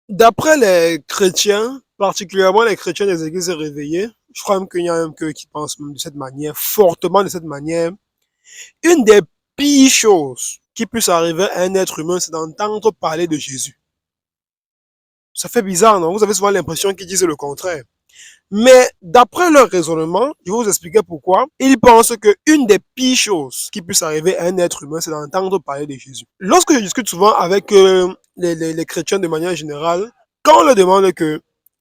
D'après les chrétiens, particulièrement les chrétiens des églises réveillées, je crois même qu'il y a un que qui pense de cette manière, fortement de cette manière, une des pires choses qui puisse arriver à un être humain, c'est d'entendre parler de Jésus. Ça fait bizarre, non? Vous avez souvent l'impression qu'ils disent le contraire. Mais d'après leur raisonnement, je vais vous expliquer pourquoi. Ils pensent que une des pires choses qui puisse arriver à un être humain, c'est d'entendre parler de Jésus. Lorsque je discute souvent avec les chrétiens de manière générale, quand on leur demande que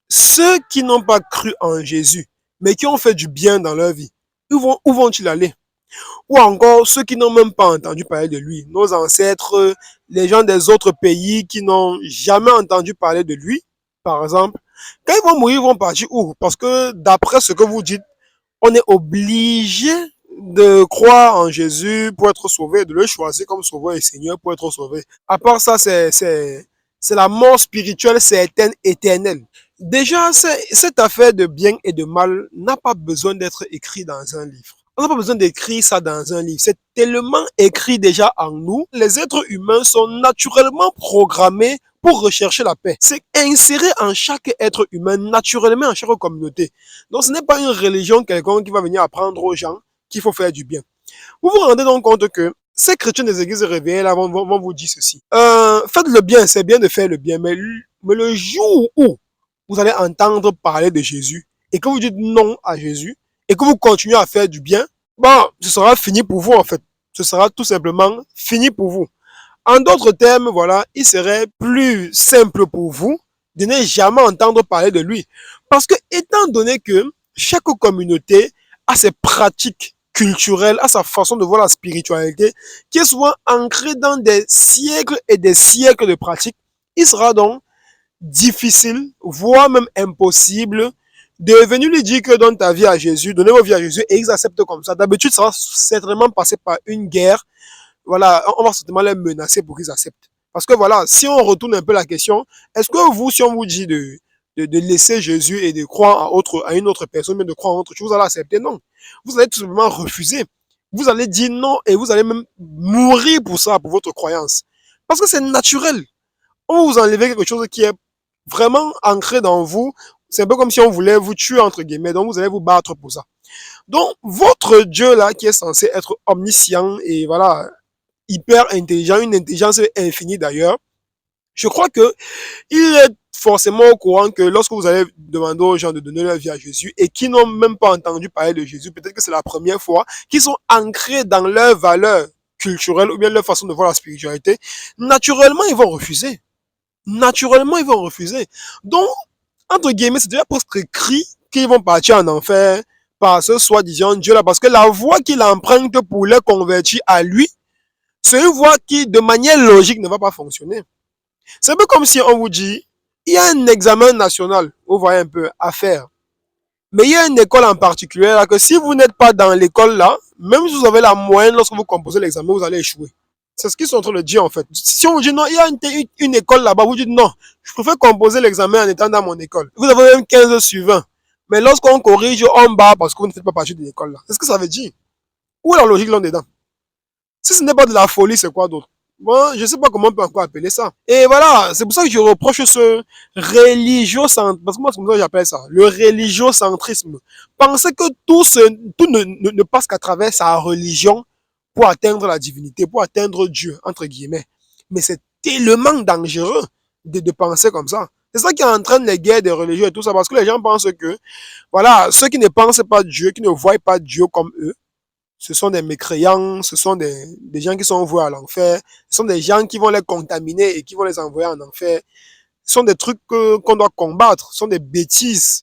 ceux qui n'ont pas cru en Jésus, mais qui ont fait du bien dans leur vie, où vont-ils aller? Ou encore ceux qui n'ont même pas entendu parler de lui, nos ancêtres, les gens des autres pays qui n'ont jamais entendu parler de lui, par exemple, quand ils vont mourir, ils vont partir où? Parce que d'après ce que vous dites, on est obligé de croire en Jésus pour être sauvé, de le choisir comme sauveur et Seigneur pour être sauvé. À part ça, c'est la mort spirituelle certaine, éternelle. Déjà, cette affaire de bien et de mal n'a pas besoin d'être écrit dans un livre. On n'a pas besoin d'écrire ça dans un livre. C'est tellement écrit déjà en nous. Les êtres humains sont naturellement programmés pour rechercher la paix. C'est inséré en chaque être humain, naturellement en chaque communauté. Donc ce n'est pas une religion quelconque qui va venir apprendre aux gens qu'il faut faire du bien. Vous vous rendez donc compte que ces chrétiens des églises réveillées là vont vous dire ceci. Faites le bien, c'est bien de faire le bien, mais le jour où vous allez entendre parler de Jésus et que vous dites non à Jésus et que vous continuez à faire du bien, bon, ce sera fini pour vous en fait. Ce sera tout simplement fini pour vous. En d'autres termes, voilà, il serait plus simple pour vous de ne jamais entendre parler de lui. Parce que, étant donné que chaque communauté a ses pratiques culturelles, a sa façon de voir la spiritualité, qui est souvent ancrée dans des siècles et des siècles de pratiques, il sera donc difficile, voire même impossible, de venir lui dire que donne ta vie à Jésus, donnez vos vies à Jésus, et ils acceptent comme ça. D'habitude, ça va certainement passer par une guerre. Voilà, on va certainement les menacer pour qu'ils acceptent. Parce que voilà, si on retourne un peu la question, est-ce que vous, si on vous dit de laisser Jésus et de croire à une autre personne, mais de croire en autre chose, vous allez accepter? Non. Vous allez tout simplement refuser. Vous allez dire non et vous allez même mourir pour ça, pour votre croyance. Parce que c'est naturel. On vous enlève quelque chose qui est vraiment ancré dans vous. C'est un peu comme si on voulait vous tuer, entre guillemets. Donc, vous allez vous battre pour ça. Donc, votre Dieu, là, qui est censé être omniscient et voilà, hyper intelligent, une intelligence infinie d'ailleurs, je crois que il est forcément au courant que lorsque vous allez demander aux gens de donner leur vie à Jésus et qui n'ont même pas entendu parler de Jésus, peut-être que c'est la première fois, qui sont ancrés dans leurs valeurs culturelles ou bien leur façon de voir la spiritualité, naturellement, ils vont refuser. Naturellement, ils vont refuser. Donc, entre guillemets, c'est déjà presque écrit qu'ils vont partir en enfer par ce soi-disant Dieu-là, parce que la voie qu'il emprunte pour les convertir à lui, c'est une voie qui, de manière logique, ne va pas fonctionner. C'est un peu comme si on vous dit, il y a un examen national, vous voyez un peu, à faire. Mais il y a une école en particulier là, que si vous n'êtes pas dans l'école là, même si vous avez la moyenne lorsque vous composez l'examen, vous allez échouer. C'est ce qu'ils sont en train de dire en fait. Si on vous dit non, il y a une école là-bas, vous dites non, je préfère composer l'examen en étant dans mon école. Vous avez même 15 sur 20. Mais lorsqu'on corrige, on bat parce que vous ne faites pas partie de l'école là. C'est ce que ça veut dire. Où est la logique là-dedans? Si ce n'est pas de la folie, c'est quoi d'autre? Bon, je ne sais pas comment on peut encore appeler ça. Et voilà, c'est pour ça que je reproche ce religiocentrisme, parce que moi, c'est comme ça que j'appelle ça, le religiocentrisme. Penser que tout ne passe qu'à travers sa religion pour atteindre la divinité, pour atteindre Dieu, entre guillemets. Mais c'est tellement dangereux de penser comme ça. C'est ça qui entraîne les guerres des religions et tout ça, parce que les gens pensent que, voilà, ceux qui ne pensent pas Dieu, qui ne voient pas Dieu comme eux, ce sont des mécréants, ce sont des gens qui sont envoyés à l'enfer, ce sont des gens qui vont les contaminer et qui vont les envoyer en enfer. Ce sont des trucs qu'on doit combattre, ce sont des bêtises.